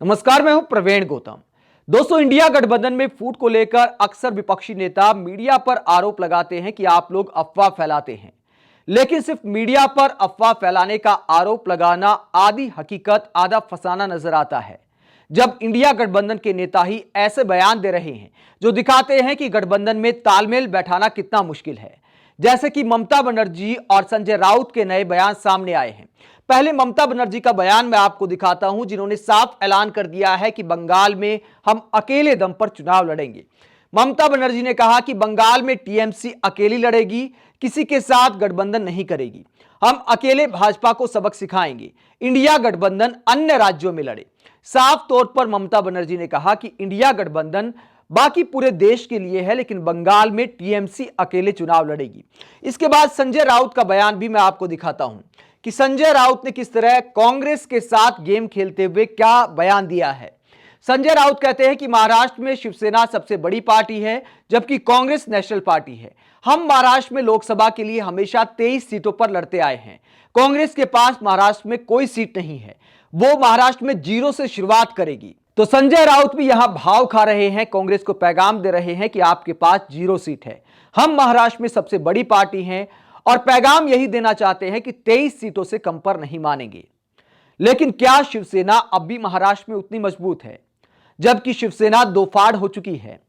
नमस्कार, मैं हूं प्रवीण गौतम। दोस्तों, इंडिया गठबंधन में फूट को लेकर अक्सर विपक्षी नेता मीडिया पर आरोप लगाते हैं कि आप लोग अफवाह फैलाते हैं। लेकिन सिर्फ मीडिया पर अफवाह फैलाने का आरोप लगाना आधी हकीकत आधा फसाना नजर आता है। जब इंडिया गठबंधन के नेता ही ऐसे बयान दे रहे हैं जो दिखाते हैं कि गठबंधन में तालमेल बैठाना कितना मुश्किल है, जैसे कि ममता बनर्जी और संजय राउत के नए बयान सामने आए हैं। पहले ममता बनर्जी का बयान मैं आपको दिखाता हूं, जिन्होंने साफ ऐलान कर दिया है कि बंगाल में हम अकेले दम पर चुनाव लड़ेंगे। ममता बनर्जी ने कहा कि बंगाल में टीएमसी अकेली लड़ेगी, किसी के साथ गठबंधन नहीं करेगी। हम अकेले भाजपा को सबक सिखाएंगे, इंडिया गठबंधन अन्य राज्यों में लड़े। साफ तौर पर ममता बनर्जी ने कहा कि इंडिया गठबंधन बाकी पूरे देश के लिए है, लेकिन बंगाल में टीएमसी अकेले चुनाव लड़ेगी। इसके बाद संजय राउत का बयान भी मैं आपको दिखाता हूं कि संजय राउत ने किस तरह कांग्रेस के साथ गेम खेलते हुए क्या बयान दिया है। संजय राउत कहते हैं कि महाराष्ट्र में शिवसेना सबसे बड़ी पार्टी है, जबकि कांग्रेस नेशनल पार्टी है। हम महाराष्ट्र में लोकसभा के लिए हमेशा 23 सीटों पर लड़ते आए हैं। कांग्रेस के पास महाराष्ट्र में कोई सीट नहीं है, वो महाराष्ट्र में जीरो से शुरुआत करेगी। तो संजय राउत भी यहां भाव खा रहे हैं, कांग्रेस को पैगाम दे रहे हैं कि आपके पास जीरो सीट है, हम महाराष्ट्र में सबसे बड़ी पार्टी हैं और पैगाम यही देना चाहते हैं कि 23 सीटों से कम पर नहीं मानेंगे। लेकिन क्या शिवसेना अब भी महाराष्ट्र में उतनी मजबूत है, जबकि शिवसेना दो फाड़ हो चुकी है?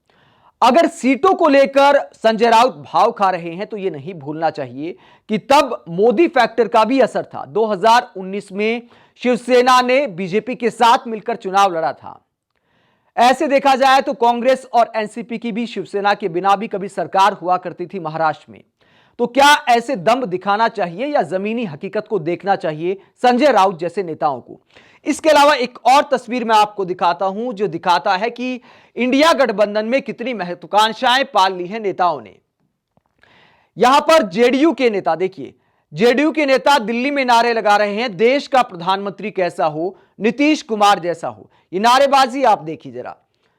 अगर सीटों को लेकर संजय राउत भाव खा रहे हैं तो यह नहीं भूलना चाहिए कि तब मोदी फैक्टर का भी असर था। 2019 में शिवसेना ने बीजेपी के साथ मिलकर चुनाव लड़ा था। ऐसे देखा जाए तो कांग्रेस और एनसीपी की भी शिवसेना के बिना भी कभी सरकार हुआ करती थी महाराष्ट्र में। तो क्या ऐसे दम दिखाना चाहिए या जमीनी हकीकत को देखना चाहिए संजय राउत जैसे नेताओं को? इसके अलावा एक और तस्वीर मैं आपको दिखाता हूं जो दिखाता है कि इंडिया गठबंधन में कितनी महत्वाकांक्षाएं पाल ली हैं नेताओं ने। यहां पर जेडीयू के नेता देखिए, जेडीयू के नेता दिल्ली में नारे लगा रहे हैं, देश का प्रधानमंत्री कैसा हो, नीतीश कुमार जैसा हो। ये नारेबाजी आप देखिए, जरा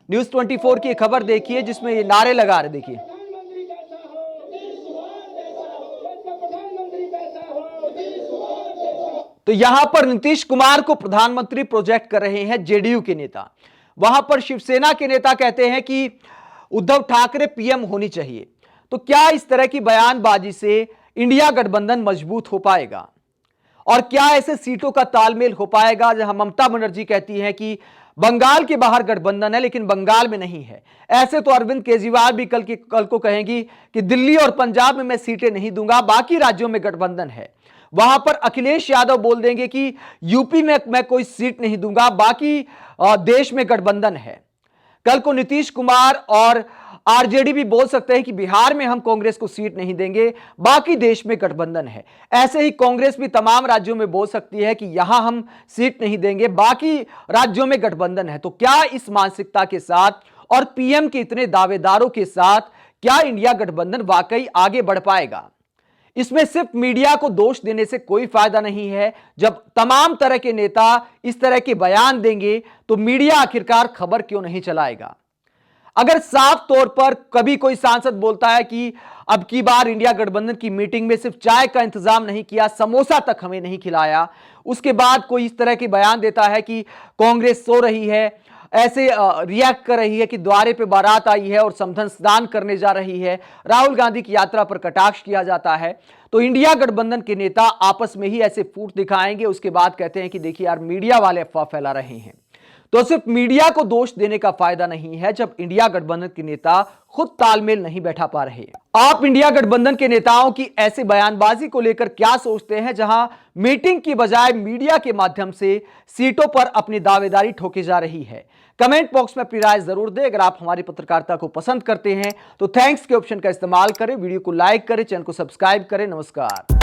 न्यूज 24 की खबर देखिए जिसमें ये नारे लगा रहे। देखिए, तो यहां पर नीतीश कुमार को प्रधानमंत्री प्रोजेक्ट कर रहे हैं जेडीयू के नेता। वहां पर शिवसेना के नेता कहते हैं कि उद्धव ठाकरे पीएम होनी चाहिए। तो क्या इस तरह की बयानबाजी से इंडिया गठबंधन मजबूत हो पाएगा और क्या ऐसे सीटों का तालमेल हो पाएगा? जहां ममता बनर्जी कहती हैं कि बंगाल के बाहर गठबंधन है लेकिन बंगाल में नहीं है। ऐसे तो अरविंद केजरीवाल भी कल को कहेंगी कि दिल्ली और पंजाब में मैं सीटें नहीं दूंगा, बाकी राज्यों में गठबंधन है। वहां पर अखिलेश यादव बोल देंगे कि यूपी में मैं कोई सीट नहीं दूंगा, बाकी देश में गठबंधन है। कल को नीतीश कुमार और आरजेडी भी बोल सकते हैं कि बिहार में हम कांग्रेस को सीट नहीं देंगे, बाकी देश में गठबंधन है। ऐसे ही कांग्रेस भी तमाम राज्यों में बोल सकती है कि यहां हम सीट नहीं देंगे, बाकी राज्यों में गठबंधन है। तो क्या इस मानसिकता के साथ और पीएम के इतने दावेदारों के साथ क्या इंडिया गठबंधन वाकई आगे बढ़ पाएगा? इसमें सिर्फ मीडिया को दोष देने से कोई फायदा नहीं है। जब तमाम तरह के नेता इस तरह के बयान देंगे तो मीडिया आखिरकार खबर क्यों नहीं चलाएगा? अगर साफ तौर पर कभी कोई सांसद बोलता है कि अब की बार इंडिया गठबंधन की मीटिंग में सिर्फ चाय का इंतजाम नहीं किया, समोसा तक हमें नहीं खिलाया, उसके बाद कोई इस तरह के बयान देता है कि कांग्रेस सो रही है, ऐसे रिएक्ट कर रही है कि द्वारे पे बारात आई है और समधन स्नान करने जा रही है, राहुल गांधी की यात्रा पर कटाक्ष किया जाता है, तो इंडिया गठबंधन के नेता आपस में ही ऐसे फूट दिखाएंगे। उसके बाद कहते हैं कि देखिए यार, मीडिया वाले अफवाह फैला रहे हैं। तो सिर्फ मीडिया को दोष देने का फायदा नहीं है जब इंडिया गठबंधन के नेता खुद तालमेल नहीं बैठा पा रहे। आप इंडिया गठबंधन के नेताओं की ऐसे बयानबाजी को लेकर क्या सोचते हैं, जहां मीटिंग की बजाय मीडिया के माध्यम से सीटों पर अपनी दावेदारी ठोकी जा रही है? कमेंट बॉक्स में अपनी राय जरूर दें। अगर आप हमारी पत्रकारिता को पसंद करते हैं तो थैंक्स के ऑप्शन का इस्तेमाल करें, वीडियो को लाइक करें, चैनल को सब्सक्राइब करें। नमस्कार।